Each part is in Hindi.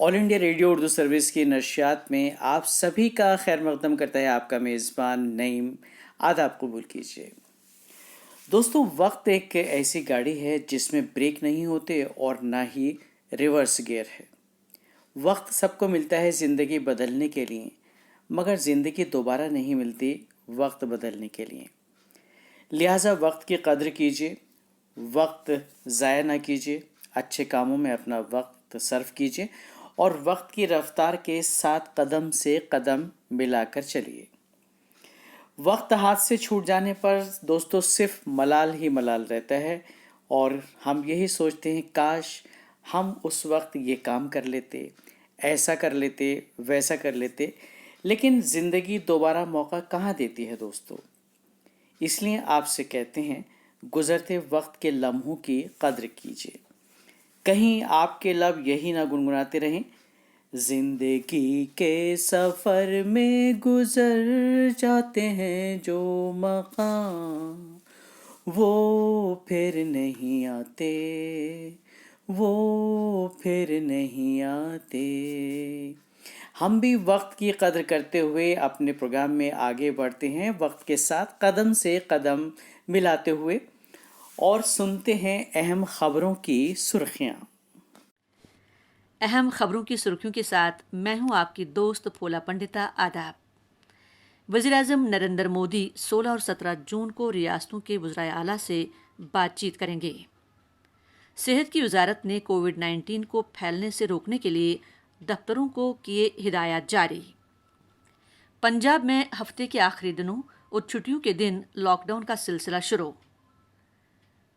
All India radio Urdu service की नशियात में आप सभी का खैर मकदम करता है आपका मेज़बान नईम। आदाब कबूल कीजिए। दोस्तों, वक्त एक ऐसी गाड़ी है जिसमें ब्रेक नहीं होते और ना ही रिवर्स गियर है। वक्त सबको मिलता है ज़िंदगी बदलने के लिए, मगर ज़िंदगी दोबारा नहीं मिलती वक्त बदलने के लिए। लिहाजा वक्त की कदर कीजिए, वक्त ज़ाया ना कीजिए, अच्छे कामों में अपना वक्त सर्फ कीजिए और वक्त की रफ्तार के साथ कदम से कदम मिलाकर चलिए। वक्त हाथ से छूट जाने पर दोस्तों सिर्फ मलाल ही मलाल रहता है और हम यही सोचते हैं काश हम उस वक्त ये काम कर लेते, ऐसा कर लेते, वैसा कर लेते। लेकिन ज़िंदगी दोबारा मौका कहाँ देती है दोस्तों। इसलिए आपसे कहते हैं गुज़रते वक्त के लम्हों की कद्र कीजिए। कहीं आपके लब यही ना गुनगुनाते रहें, जिंदगी के सफ़र में गुज़र जाते हैं जो मकाम वो फिर नहीं आते, वो फिर नहीं आते। हम भी वक्त की कदर करते हुए अपने प्रोग्राम में आगे बढ़ते हैं, वक्त के साथ कदम से कदम मिलाते हुए, और सुनते हैं अहम खबरों की सुर्खियां। अहम खबरों की सुर्खियों के साथ मैं हूं आपकी दोस्त फोला पंडिता। आदाब। वज़ीर-ए-आज़म नरेंद्र मोदी 16 और 17 जून को रियासतों के वज़राए आला से बातचीत करेंगे। सेहत की वजारत ने कोविड-19 को फैलने से रोकने के लिए दफ्तरों को किए हिदायत जारी। पंजाब में हफ्ते के आखिरी दिनों और छुट्टियों के दिन लॉकडाउन का सिलसिला शुरू।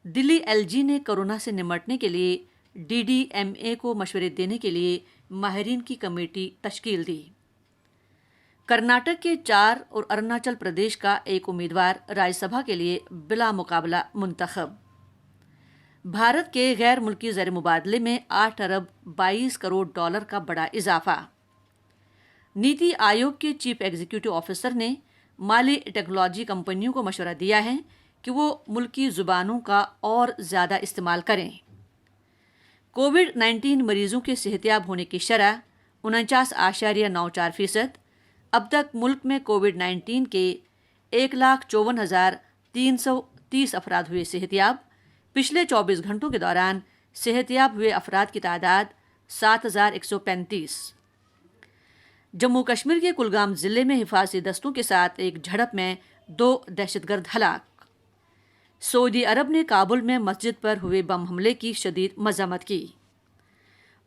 दिल्ली एलजी ने कोरोना से निपटने के लिए डीडीएमए को मशवरे देने के लिए माहिरीन की कमेटी तश्कील दी। कर्नाटक के 4 और अरुणाचल प्रदेश का एक उम्मीदवार राज्यसभा के लिए बिला मुकाबला मुंतखब। भारत के गैर मुल्की ज़र मुबादले में 8 अरब 22 करोड़ डॉलर का बड़ा इजाफा। नीति आयोग के चीफ एग्जीक्यूटिव ऑफिसर ने माली टेक्नोलॉजी कंपनियों को मशवरा दिया है कि वो मुल्की ज़ुबानों का और ज़्यादा इस्तेमाल करें। कोविड-19 मरीजों के सेहतियाब होने की शरह 49.94%। अब तक मुल्क में कोविड-19 के 1,54,330 अफराद हुए सेहतियाब। पिछले 24 घंटों के दौरान सेहतियाब हुए अफराद की तादाद 7,135। जम्मू कश्मीर के कुलगाम ज़िले में हिफाजती दस्तों के साथ एक झड़प में 2 दहशतगर्द हलाक। सऊदी अरब ने काबुल में मस्जिद पर हुए बम हमले की शदीद मजम्मत की।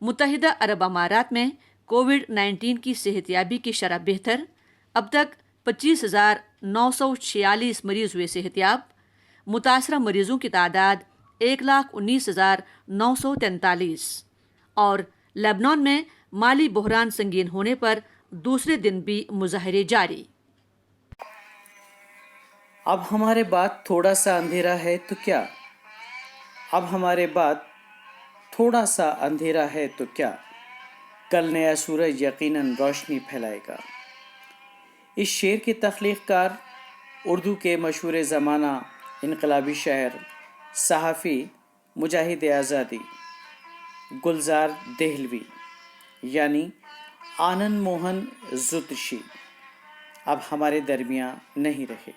मुत्तहिदा अरब अमारात में कोविड-19 की सेहतियाबी की शरह बेहतर। अब तक 25,946 मरीज हुए सेहतियाब। मुतासरा मरीजों की तादाद 1,19,943। और लेबनान में माली बहरान संगीन होने पर दूसरे दिन भी मुजाहरे जारी। अब हमारे बाद थोड़ा सा अंधेरा है तो क्या, अब हमारे बाद थोड़ा सा अंधेरा है तो क्या, कल नया सूरज यकीनन रोशनी फैलाएगा। इस शेर के तख्लीक़कार उर्दू के मशहूर ज़माना इनकलाबी शायर, सहाफ़ी, मुजाहिद आज़ादी गुलजार देहलवी यानी आनंद मोहन ज़ुतशी अब हमारे दरमियाँ नहीं रहे।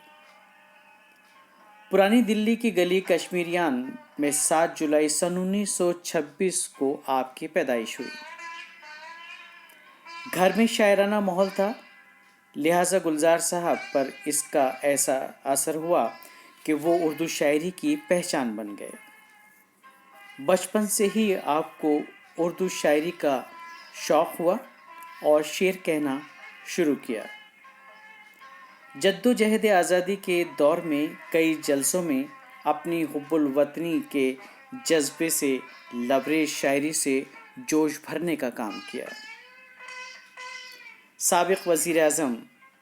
पुरानी दिल्ली की गली कश्मीरियान में 7 जुलाई सन 1926 को आपकी पैदाइश हुई। घर में शायराना माहौल था, लिहाजा गुलजार साहब पर इसका ऐसा असर हुआ कि वो उर्दू शायरी की पहचान बन गए। बचपन से ही आपको उर्दू शायरी का शौक़ हुआ और शेर कहना शुरू किया। जद्दोजहद आज़ादी के दौर में कई जलसों में अपनी हुब्बुल वतनी के जज्बे से लबरेज शायरी से जोश भरने का काम किया। साबिक़ वज़ीर आज़म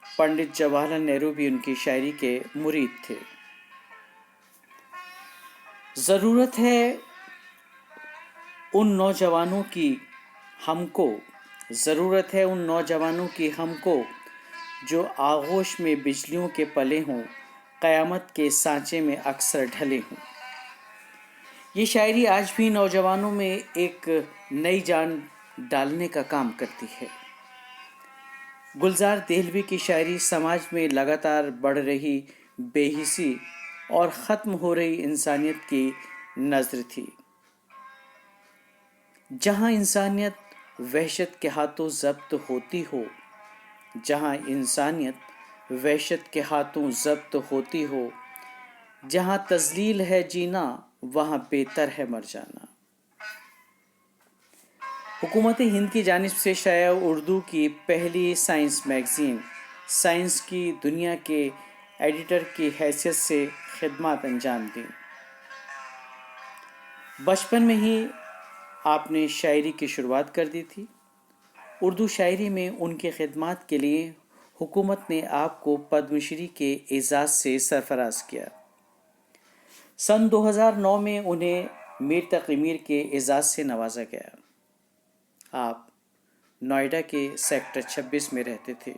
पंडित जवाहरलाल नेहरू भी उनकी शायरी के मुरीद थे। ज़रूरत है उन नौजवानों की हमको, ज़रूरत है उन नौजवानों की हमको जो आगोश में बिजलियों के पले हों, क़यामत के सांचे में अक्सर ढले हों। ये शायरी आज भी नौजवानों में एक नई जान डालने का काम करती है। गुलजार देहलवी की शायरी समाज में लगातार बढ़ रही बेहिसी और ख़त्म हो रही इंसानियत की नज़र थी। जहाँ इंसानियत वहशत के हाथों ज़ब्त होती हो, जहाँ इंसानियत वहशत के हाथों ज़ब्त होती हो, जहाँ तज़लील है जीना वहाँ बेहतर है मर जाना। हुकूमत हिंद की जानिब से शाया उर्दू की पहली साइंस मैगज़ीन साइंस की दुनिया के एडिटर की हैसियत से खिदमत अंजाम दी। बचपन में ही आपने शायरी की शुरुआत कर दी थी। उर्दू शायरी में उनके खिदमत के लिए हुकूमत ने आपको पद्मश्री के एजाज़ से सरफराज किया। सन 2009 में उन्हें मीर तक़ी मीर के एजाज़ से नवाजा गया। आप नोएडा के सेक्टर 26 में रहते थे।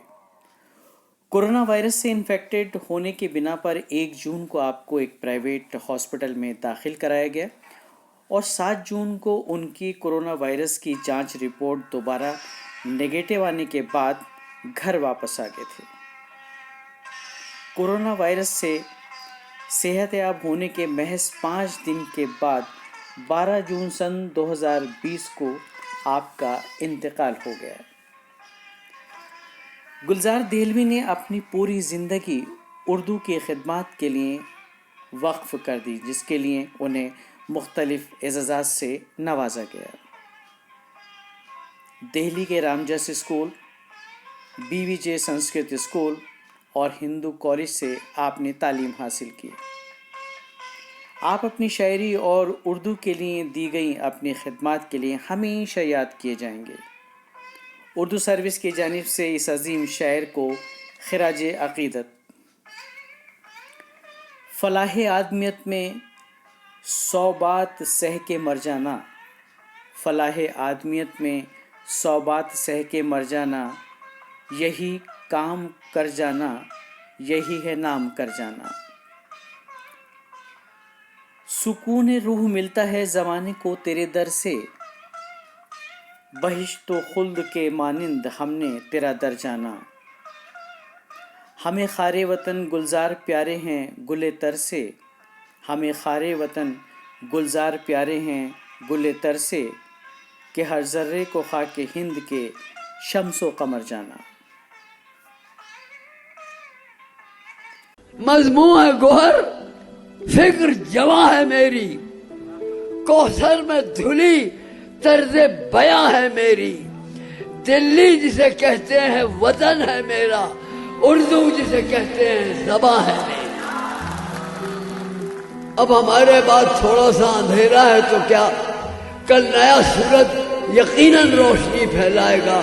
कोरोना वायरस से इन्फेक्टेड होने के बिना पर 1 जून को आपको एक प्राइवेट हॉस्पिटल में दाखिल कराया गया और 7 जून को उनकी कोरोना वायरस की जांच रिपोर्ट दोबारा नेगेटिव आने के बाद घर वापस आ गए थे। कोरोना वायरस से सेहतयाब होने के महज 5 दिन के बाद 12 जून सन 2020 को आपका इंतकाल हो गया। गुलजार देहलवी ने अपनी पूरी ज़िंदगी उर्दू की खिदमत के लिए वक्फ कर दी, जिसके लिए उन्हें मुख्तलिफ एज़ाज़ात से नवाजा गया। दिल्ली के Ramjas school, BVJ Sanskrit school और हिंदू कॉलेज से आपने तालीम हासिल की। आप अपनी शायरी और उर्दू के लिए दी गई अपनी खिदमत के लिए हमेशा याद किए जाएंगे। उर्दू सर्विस की जानिब से इस अजीम शायर को खिराज अक़ीदत। फलाह आदमियत में 100 बात सह के मर जाना, फलाह आदमियत में 100 बात सह के मर जाना, यही काम कर जाना, यही है नाम कर जाना। सुकून रूह मिलता है ज़माने को तेरे दर से, बहिश्त व खुल्द के मानिंद हमने तेरा दर जाना। हमें खारे वतन गुलजार प्यारे हैं गुले तर से, हमें खारे वतन गुलजार प्यारे हैं गुले तर से, कि हर ज़र्रे को खाके हिंद के शम्सो कमर जाना। मजमू है गोहर, फिक्र जवा है मेरी, कौसर में धुली तर्ज़े बयां है मेरी। दिल्ली जिसे कहते हैं वतन है मेरा, उर्दू जिसे कहते हैं ज़बां है मेरी। अब हमारे बाद थोड़ा सा अंधेरा है तो क्या, कल नया सूरज यकीनन रोशनी फैलाएगा।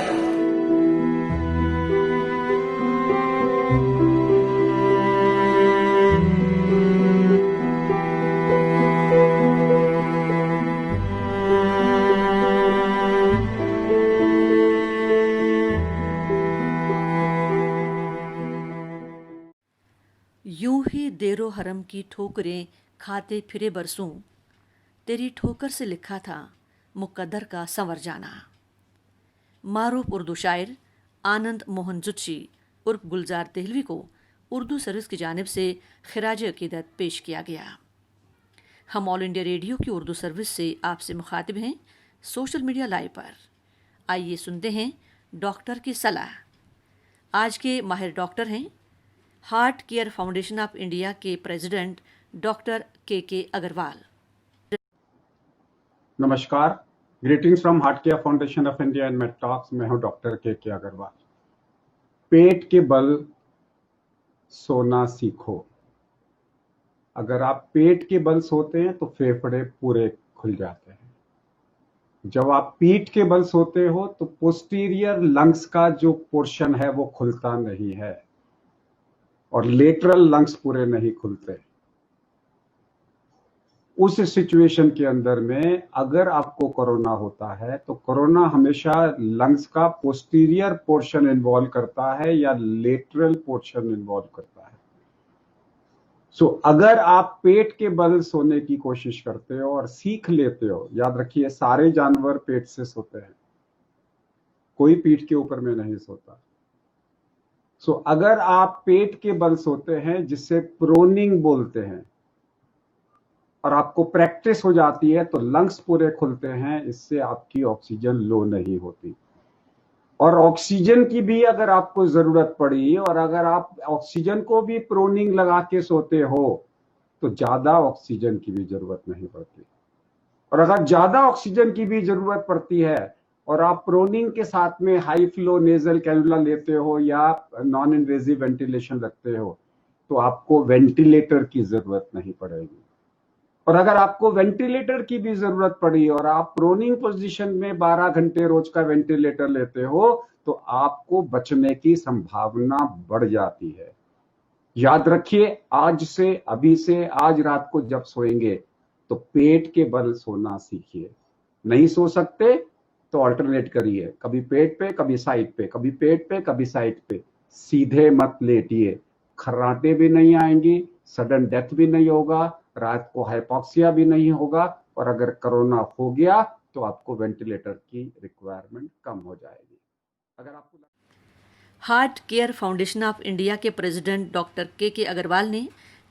यूं ही देरो हरम की ठोकरें खाते फिरे बरसों, तेरी ठोकर से लिखा था मुकद्दर का संवर जाना। मारूफ उर्दू शायर आनंद मोहन जुत्शी उर्फ गुलजार देहलवी को उर्दू सर्विस की जानिब से खिराज अकीदत पेश किया गया। हम ऑल इंडिया रेडियो की उर्दू सर्विस से आपसे मुखातिब हैं सोशल मीडिया लाइव पर। आइए सुनते हैं डॉक्टर की सलाह। आज के माहिर डॉक्टर हैं heart care foundation of India के प्रेसिडेंट डॉक्टर के अग्रवाल। नमस्कार, greetings from heart care foundation of India and made talks. मैं हूं डॉक्टर के अग्रवाल। पेट के बल सोना सीखो। अगर आप पेट के बल सोते हैं तो फेफड़े पूरे खुल जाते हैं। जब आप पीठ के बल सोते हो तो पोस्टीरियर लंग्स का जो पोर्शन है वो खुलता नहीं है और लेटरल लंग्स पूरे नहीं खुलते। उस सिचुएशन के अंदर में अगर आपको कोरोना होता है तो कोरोना हमेशा लंग्स का पोस्टीरियर पोर्शन इन्वॉल्व करता है या लेटरल पोर्शन इन्वॉल्व करता है। अगर आप पेट के बल सोने की कोशिश करते हो और सीख लेते हो, याद रखिए सारे जानवर पेट से सोते हैं, कोई पीठ के ऊपर में नहीं सोता। सो अगर आप पेट के बल सोते हैं, जिससे प्रोनिंग बोलते हैं, और आपको प्रैक्टिस हो जाती है तो लंग्स पूरे खुलते हैं, इससे आपकी ऑक्सीजन लो नहीं होती। और ऑक्सीजन की भी अगर आपको जरूरत पड़ी और अगर आप ऑक्सीजन को भी प्रोनिंग लगा के सोते हो तो ज्यादा ऑक्सीजन की भी जरूरत नहीं पड़ती। और अगर ज्यादा ऑक्सीजन की भी जरूरत पड़ती है और आप प्रोनिंग के साथ में हाई फ्लो नेजल कैनुला लेते हो या नॉन इन्वेजिव वेंटिलेशन रखते हो तो आपको वेंटिलेटर की जरूरत नहीं पड़ेगी। और अगर आपको वेंटिलेटर की भी जरूरत पड़ी और आप प्रोनिंग पोजीशन में 12 घंटे रोज का वेंटिलेटर लेते हो तो आपको बचने की संभावना बढ़ जाती है। याद रखिए, आज से, अभी से, आज रात को जब सोएंगे तो पेट के बल सोना सीखिए। नहीं सो सकते तो अल्टरनेट करिए, कभी पेट पे, कभी साइड पे, कभी पेट पे, कभी साइड पे। सीधे मत लेटिए, खर्राटे भी नहीं आएंगी, सडन डेथ भी नहीं होगा, रात को हाइपोक्सिया भी नहीं होगा, और अगर कोरोना हो गया तो आपको वेंटिलेटर की रिक्वायरमेंट कम हो जाएगी। अगर आपको heart care foundation of India के प्रेसिडेंट डॉक्टर के अग्रवाल ने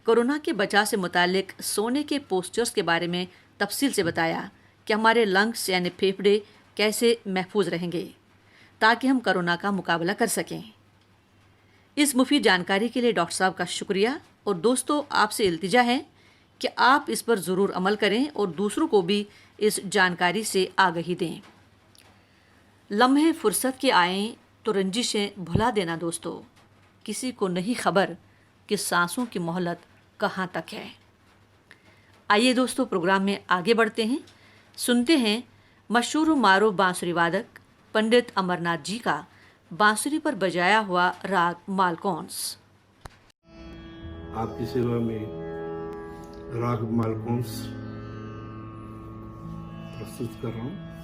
कोरोना के बचाव से मुतालिक सोने के पोस्चर्स के बारे में तफसील से बताया कि हमारे लंग्स यानी फेफड़े कैसे महफूज रहेंगे ताकि हम कोरोना का मुकाबला कर सकें। इस मुफीद जानकारी के लिए डॉक्टर साहब का शुक्रिया, और दोस्तों आपसे इल्तिजा है कि आप इस पर ज़रूर अमल करें और दूसरों को भी इस जानकारी से आगाही दें। लम्हे फुर्सत के आएँ तो रंजिशें भुला देना दोस्तों, किसी को नहीं खबर कि सांसों की मोहलत कहाँ तक है। आइए दोस्तों प्रोग्राम में आगे बढ़ते हैं, सुनते हैं मशहूर मारूफ बांसुरी वादक पंडित अमरनाथ जी का बांसुरी पर बजाया हुआ राग मालकौंस। आपकी सेवा में राग मालकौंस प्रस्तुत कर रहा हूँ।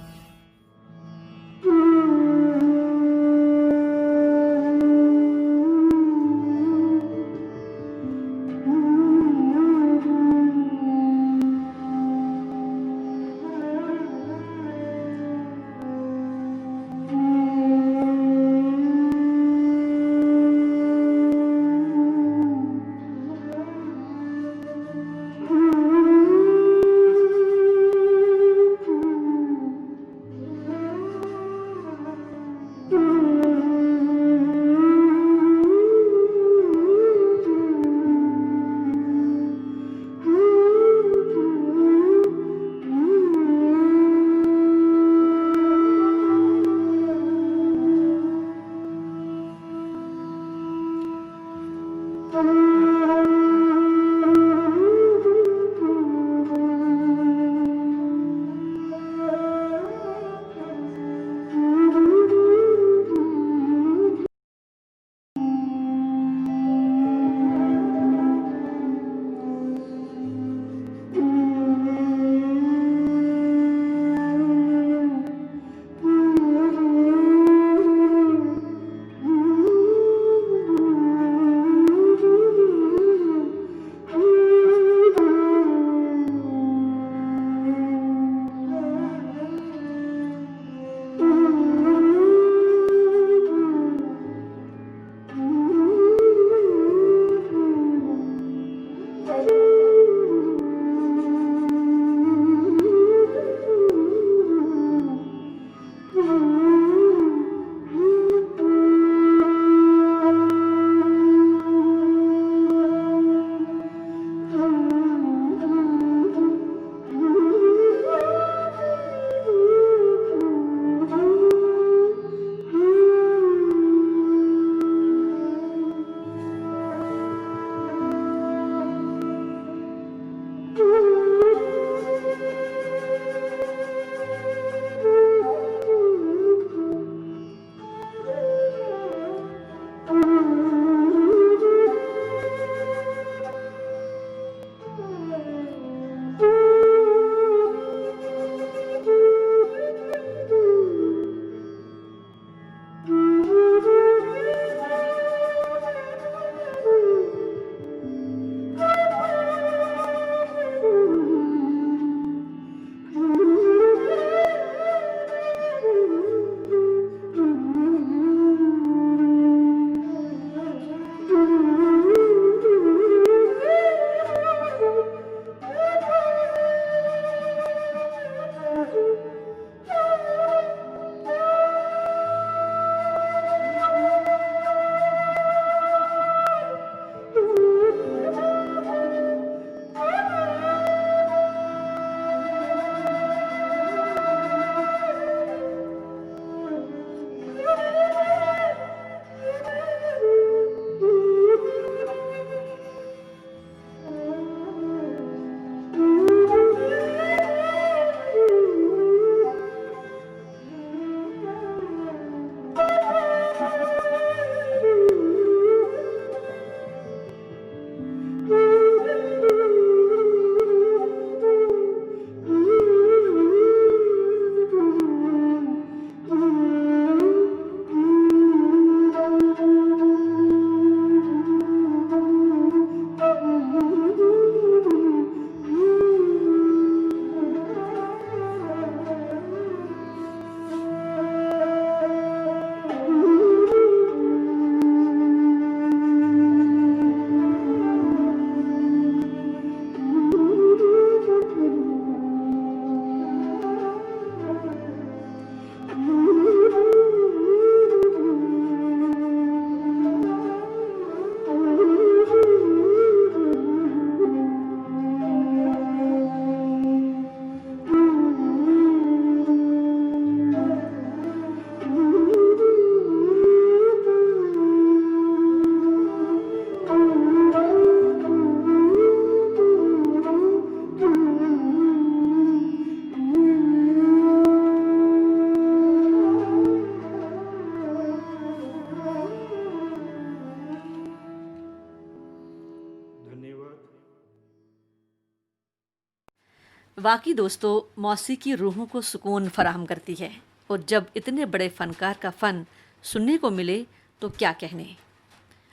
वाकई दोस्तों, मौसीकी रूहों को सुकून फराहम करती है और जब इतने बड़े फनकार का फ़न सुनने को मिले तो क्या कहने।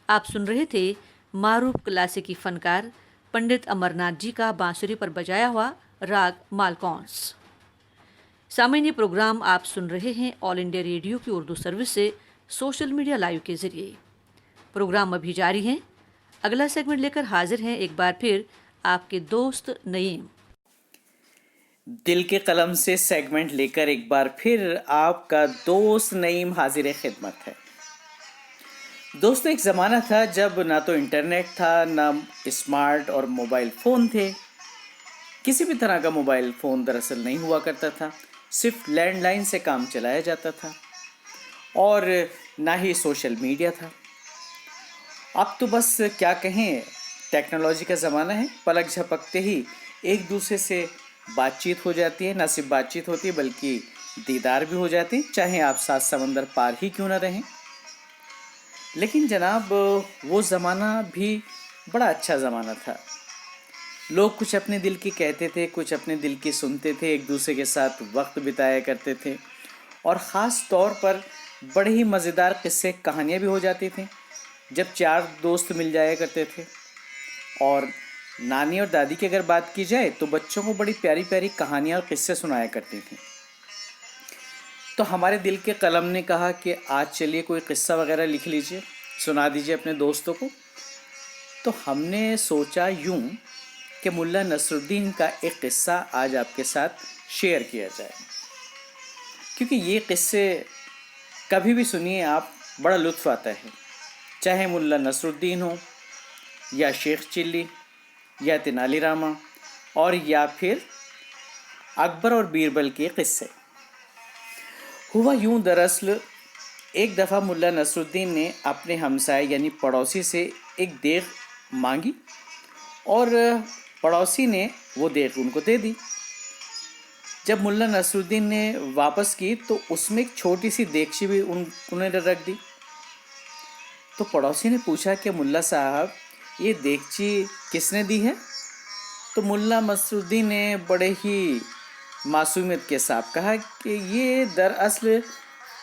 आप सुन रहे थे मारूफ क्लासिकी फनकार पंडित अमरनाथ जी का बांसुरी पर बजाया हुआ राग मालकौंस। सामान्य ये प्रोग्राम आप सुन रहे हैं ऑल इंडिया रेडियो की उर्दू सर्विस से सोशल मीडिया लाइव के ज़रिए। प्रोग्राम अभी जारी है। अगला सेगमेंट लेकर हाजिर हैं एक बार फिर आपके दोस्त नईम। दिल के कलम से सेगमेंट लेकर एक बार फिर आपका दोस्त नईम हाजिर खिदमत है। दोस्तों, एक ज़माना था जब ना तो इंटरनेट था, ना स्मार्ट और मोबाइल फ़ोन थे। किसी भी तरह का मोबाइल फ़ोन दरअसल नहीं हुआ करता था, सिर्फ लैंडलाइन से काम चलाया जाता था और ना ही सोशल मीडिया था। अब तो बस क्या कहें, टेक्नोलॉजी का ज़माना है। पलक झपकते ही एक दूसरे से बातचीत हो जाती है। ना सिर्फ बातचीत होती है बल्कि दीदार भी हो जाते हैं, चाहे आप 7 समंदर पार ही क्यों ना रहें। लेकिन जनाब, वो ज़माना भी बड़ा अच्छा ज़माना था। लोग कुछ अपने दिल की कहते थे, कुछ अपने दिल की सुनते थे, एक दूसरे के साथ वक्त बिताया करते थे और ख़ास तौर पर बड़े ही मज़ेदार किस्से कहानियाँ भी हो जाती थी जब 4 दोस्त मिल जाया करते थे। और नानी और दादी की अगर बात की जाए तो बच्चों को बड़ी प्यारी प्यारी कहानियाँ और किस्से सुनाया करती थी। तो हमारे दिल के कलम ने कहा कि आज चलिए कोई किस्सा वगैरह लिख लीजिए, सुना दीजिए अपने दोस्तों को। तो हमने सोचा यूं कि मुल्ला नसरुद्दीन का एक किस्सा आज आपके साथ शेयर किया जाए, क्योंकि ये किस्से कभी भी सुनिए आप, बड़ा लुत्फ़ आता है। चाहे मुल्ला नसरुद्दीन हो या शेख चिल्ली या तेनालीरामा और या फिर अकबर और बीरबल के किस्से। हुआ यूं, दरअसल एक दफ़ा मुल्ला नसरुद्दीन ने अपने हमसाए यानी पड़ोसी से एक देग मांगी और पड़ोसी ने वो देग उनको दे दी। जब मुल्ला नसरुद्दीन ने वापस की तो उसमें एक छोटी सी देगची भी उन्होंने रख दी। तो पड़ोसी ने पूछा कि मुल्ला साहब, ये देगची किसने दी है? तो मुल्ला नसरुद्दीन ने बड़े ही मासूमियत के साथ कहा कि ये दरअसल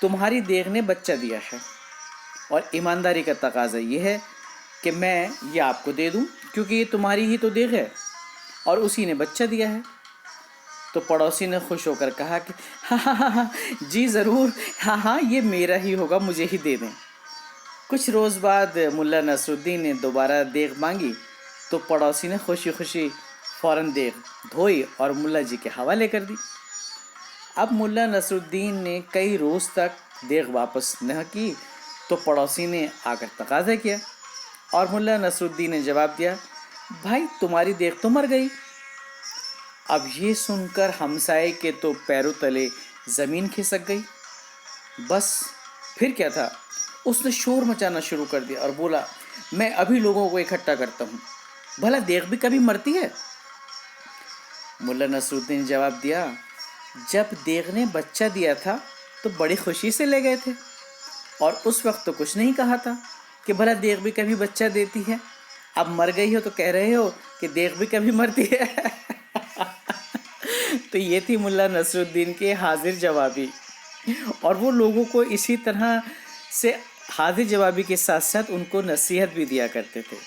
तुम्हारी देग ने बच्चा दिया है और ईमानदारी का तकाजा ये है कि मैं ये आपको दे दूं, क्योंकि ये तुम्हारी ही तो देग है और उसी ने बच्चा दिया है। तो पड़ोसी ने खुश होकर कहा कि हाँ, जी ज़रूर, हाँ, ये मेरा ही होगा, मुझे ही दे दें। कुछ रोज़ बाद मुल्ला नसरुद्दीन ने दोबारा देग मांगी तो पड़ोसी ने खुशी खुशी फ़ौरन देग धोई और मुल्ला जी के हवाले कर दी। अब मुल्ला नसरुद्दीन ने कई रोज़ तक देग वापस न की तो पड़ोसी ने आकर तकाज़ा किया और मुल्ला नसरुद्दीन ने जवाब दिया, भाई तुम्हारी देग तो मर गई। अब ये सुनकर हमसाए के तो पैरों तले ज़मीन खिसक गई। बस फिर क्या था, उसने शोर मचाना शुरू कर दिया और बोला, मैं अभी लोगों को इकट्ठा करता हूँ, भला देग भी कभी मरती है? मुल्ला नसरुद्दीन ने जवाब दिया, जब देग ने बच्चा दिया था तो बड़ी खुशी से ले गए थे और उस वक्त तो कुछ नहीं कहा था कि भला देग भी कभी बच्चा देती है। अब मर गई हो तो कह रहे हो कि देग भी कभी मरती है। तो ये थी मुल्ला नसरुद्दीन के हाजिर जवाबी, और वो लोगों को इसी तरह से हाजिर जवाबी के साथ साथ उनको नसीहत भी दिया करते थे।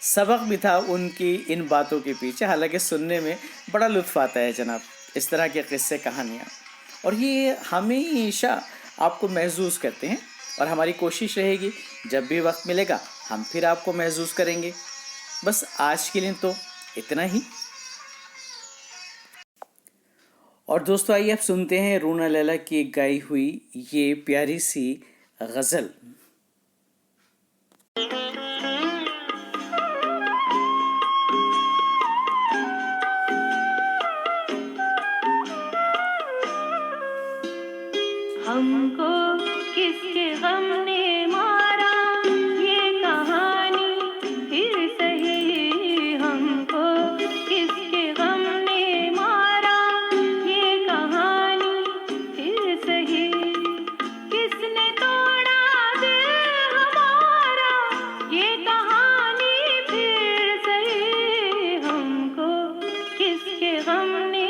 सबक भी था उनकी इन बातों के पीछे। हालांकि सुनने में बड़ा लुत्फ़ आता है जनाब इस तरह के किस्से कहानियाँ, और ये हमेशा आपको महसूस करते हैं और हमारी कोशिश रहेगी जब भी वक्त मिलेगा हम फिर आपको महसूस करेंगे। बस आज के लिए तो इतना ही। और दोस्तों, आइए आप सुनते हैं रूना लैला की गाई हुई ये प्यारी सी गज़ल। हमको किसके गम ने मारा, ये कहानी फिर सही। हमको किसके गम ने मारा, ये कहानी फिर सही। किसने तोड़ा दिल हमारा, ये कहानी फिर सही। हमको किसके गम ने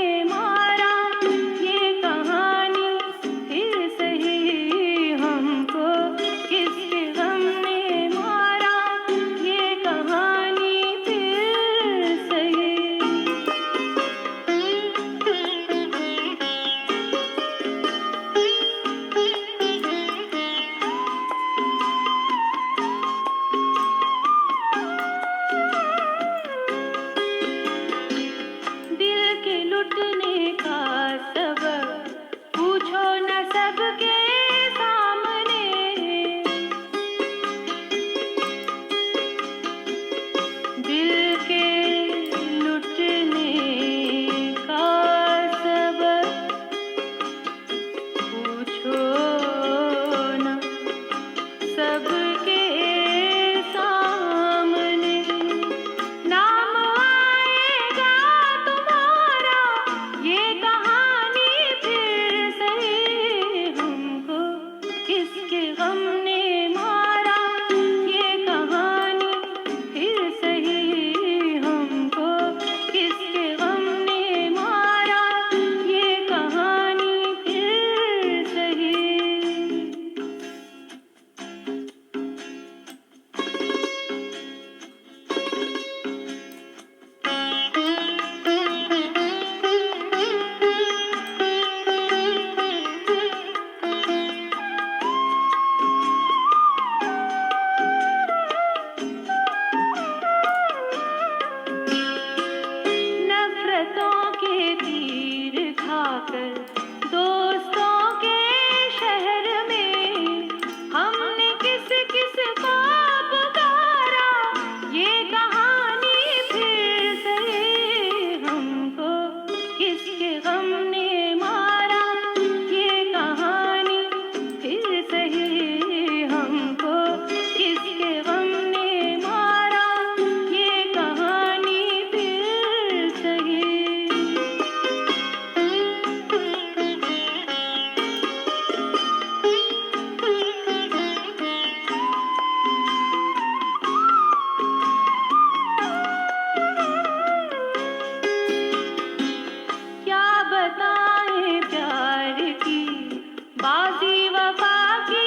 बाजी वफा की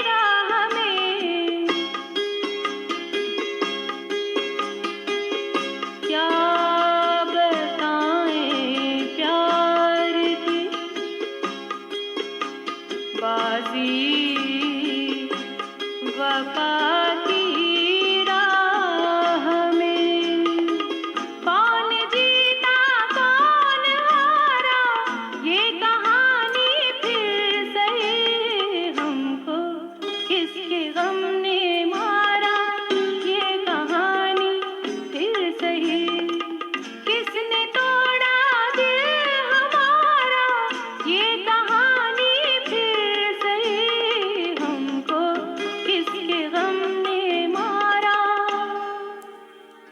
राह में क्या बताएं प्यार की बाजी वफा की राह में कौन जीता कौन हारा ये कहानी फिर सही हमको किसके गम ने मारा ये कहानी फिर सही किसने तोड़ा दिल हमारा ये कहानी फिर सही हमको किसके गम ने मारा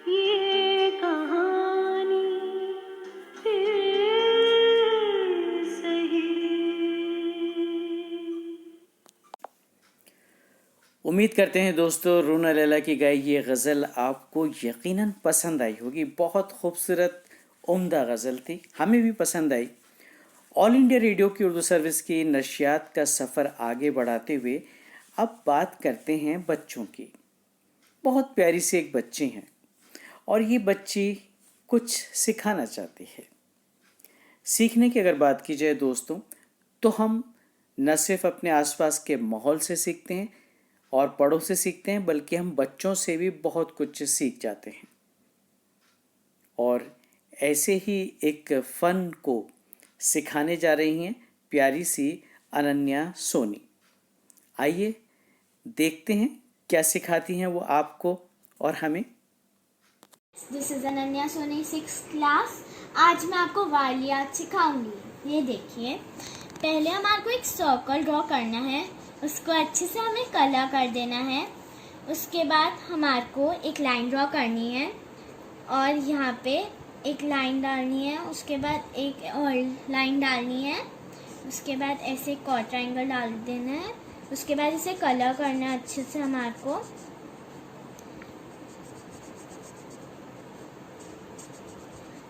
ये कहानी फिर सही। उम्मीद करते हैं दोस्तों रूना लैला की गाई ये गज़ल आपको यकीनन पसंद आई होगी। बहुत खूबसूरत उम्दा गज़ल थी, हमें भी पसंद आई। ऑल इंडिया रेडियो की उर्दू सर्विस की नशियात का सफ़र आगे बढ़ाते हुए अब बात करते हैं बच्चों की। बहुत प्यारी सी एक बच्ची हैं और ये बच्ची कुछ सिखाना चाहती है। सीखने की अगर बात की जाए दोस्तों, तो हम न सिर्फ अपने आसपास के माहौल से सीखते हैं और बड़ों से सीखते हैं, बल्कि हम बच्चों से भी बहुत कुछ सीख जाते हैं। और ऐसे ही एक फ़न को सिखाने जा रही हैं प्यारी सी अनन्या सोनी। आइए देखते हैं क्या सिखाती हैं वो आपको और हमें। This is Ananya Soni 6th class. आज मैं आपको वालियात सिखाऊंगी। ये देखिए, पहले हमारे को एक सर्कल ड्रॉ करना है, उसको अच्छे से हमें कलर कर देना है। उसके बाद हमारे को एक लाइन ड्रॉ करनी है और यहाँ पे एक लाइन डालनी है। उसके बाद एक और लाइन डालनी है। उसके बाद ऐसे एक और ट्रायंगल डाल देना है। उसके बाद इसे कलर करना है अच्छे से हमारे को।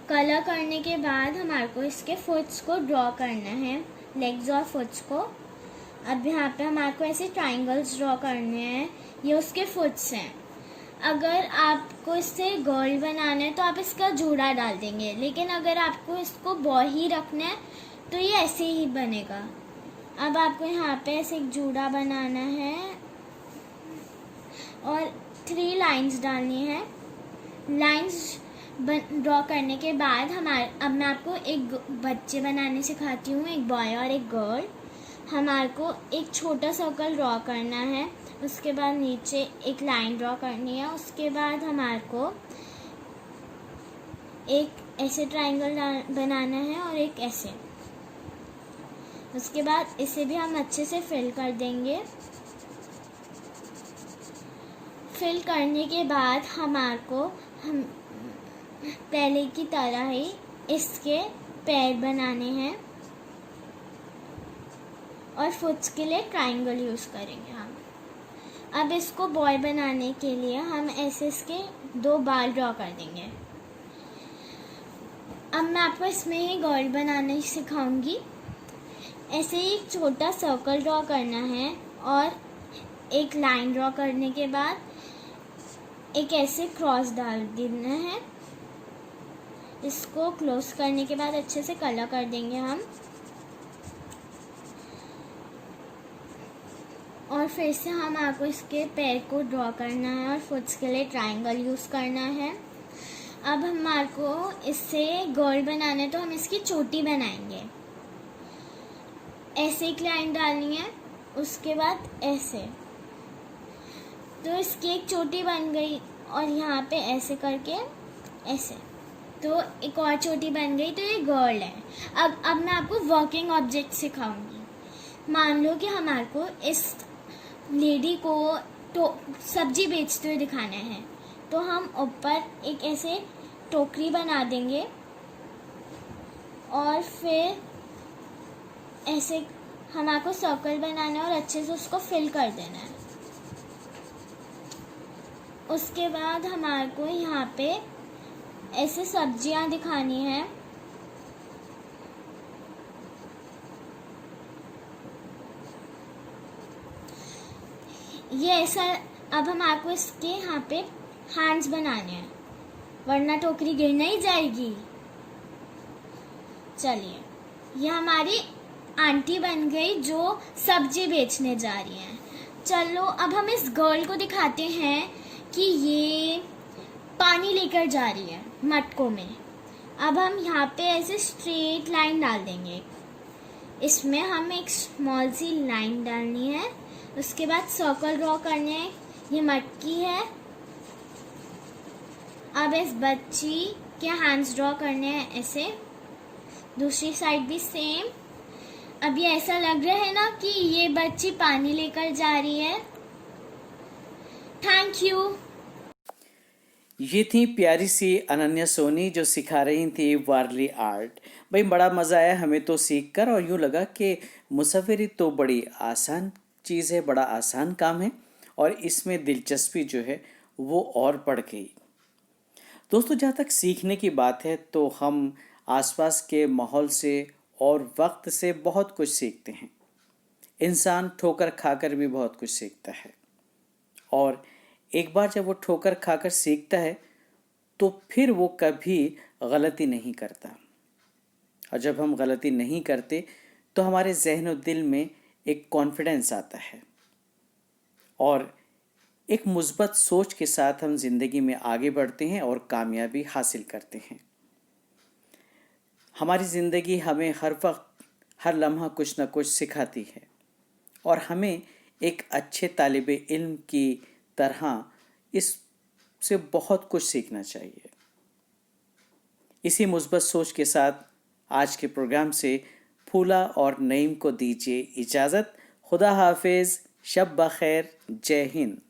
कलर करने के बाद हमारे को इसके फुट्स को ड्रॉ करना है, लेग्स और फुट्स को। अब यहाँ पे हमारे को ऐसे ट्रायंगल्स ड्रॉ करने हैं, ये उसके फुट्स हैं। अगर आपको इससे गर्ल बनाना है तो आप इसका जूड़ा डाल देंगे, लेकिन अगर आपको इसको बॉय ही रखना है तो ये ऐसे ही बनेगा। अब आपको यहाँ पे ऐसे एक जूड़ा बनाना है और 3 लाइंस डालनी है। लाइंस ड्रॉ करने के बाद अब मैं आपको एक बच्चे बनाने सिखाती हूँ, एक बॉय और एक गर्ल। हमारे को एक छोटा सर्कल ड्रॉ करना है। उसके बाद नीचे एक लाइन ड्रॉ करनी है। उसके बाद हमारे को एक ऐसे ट्रायंगल बनाना है और एक ऐसे। उसके बाद इसे भी हम अच्छे से फिल कर देंगे। फिल करने के बाद हमारे को हम पहले की तरह ही इसके पैर बनाने हैं और फुट्स के लिए ट्रायंगल यूज़ करेंगे हम। अब इसको बॉय बनाने के लिए हम ऐसे इसके 2 बाल ड्रॉ कर देंगे। अब मैं आपको इसमें ही गर्ल बनाने सिखाऊंगी। ऐसे ही एक छोटा सर्कल ड्रॉ करना है और एक लाइन ड्रॉ करने के बाद एक ऐसे क्रॉस डाल देना है। इसको क्लोज करने के बाद अच्छे से कलर कर देंगे हम। और फिर से हम आपको इसके पैर को ड्रॉ करना है और फुट्स के लिए ट्रायंगल यूज़ करना है। अब हमारे को इससे गर्ल बनाना है तो हम इसकी चोटी बनाएंगे। ऐसे एक लाइन डालनी है, उसके बाद ऐसे, तो इसकी एक चोटी बन गई। और यहाँ पे ऐसे करके ऐसे, तो एक और चोटी बन गई, तो ये गर्ल है। अब मैं आपको वर्किंग ऑब्जेक्ट सिखाऊंगी। मान लो कि हमारे को इस लेडी को तो सब्जी बेचते हुए दिखाना है, तो हम ऊपर एक ऐसे टोकरी बना देंगे और फिर ऐसे हमारे को सर्कल बनाना है और अच्छे से उसको फिल कर देना है। उसके बाद हमारे को यहाँ पे ऐसे सब्जियाँ दिखानी है। ये ऐसा, अब हम आपको इसके यहाँ पे हैंड्स बनाने हैं, वरना टोकरी गिर नहीं जाएगी। चलिए, ये हमारी आंटी बन गई जो सब्जी बेचने जा रही हैं। चलो अब हम इस गर्ल को दिखाते हैं कि ये पानी लेकर जा रही है मटकों में। अब हम यहाँ पे ऐसे स्ट्रेट लाइन डाल देंगे, इसमें हम एक स्मॉल सी लाइन डालनी है, उसके बाद सर्कल ड्रॉ करने हैं। ये मटकी है। अब इस बच्ची के हैंड्स ड्रॉ करने हैं ऐसे, दूसरी साइड भी सेम। अब ये ऐसा लग रहा है ना कि ये बच्ची पानी लेकर जा रही है। Thank you. ये थी प्यारी सी अनन्या सोनी जो सिखा रही थी वारली आर्ट। भाई बड़ा मज़ा आया हमें तो सीख कर, और यूँ लगा कि मुसव्विरी तो बड़ी आसान चीज़ है, बड़ा आसान काम है, और इसमें दिलचस्पी जो है वो और बढ़ गई। दोस्तों, जहाँ तक सीखने की बात है तो हम आसपास के माहौल से और वक्त से बहुत कुछ सीखते हैं। इंसान ठोकर खाकर भी बहुत कुछ सीखता है, और एक बार जब वो ठोकर खाकर सीखता है तो फिर वो कभी गलती नहीं करता। और जब हम गलती नहीं करते तो हमारे जहन और दिल में एक कॉन्फिडेंस आता है, और एक मुस्बत सोच के साथ हम जिंदगी में आगे बढ़ते हैं और कामयाबी हासिल करते हैं। हमारी ज़िंदगी हमें हर वक्त हर लम्हा कुछ न कुछ सिखाती है, और हमें एक अच्छे तालिबे इल्म की तरह इससे बहुत कुछ सीखना चाहिए। इसी मुस्बत सोच के साथ आज के प्रोग्राम से फूला और नईम को दीजिए इजाज़त। खुदा हाफिज़, शब बखैर, जय हिंद।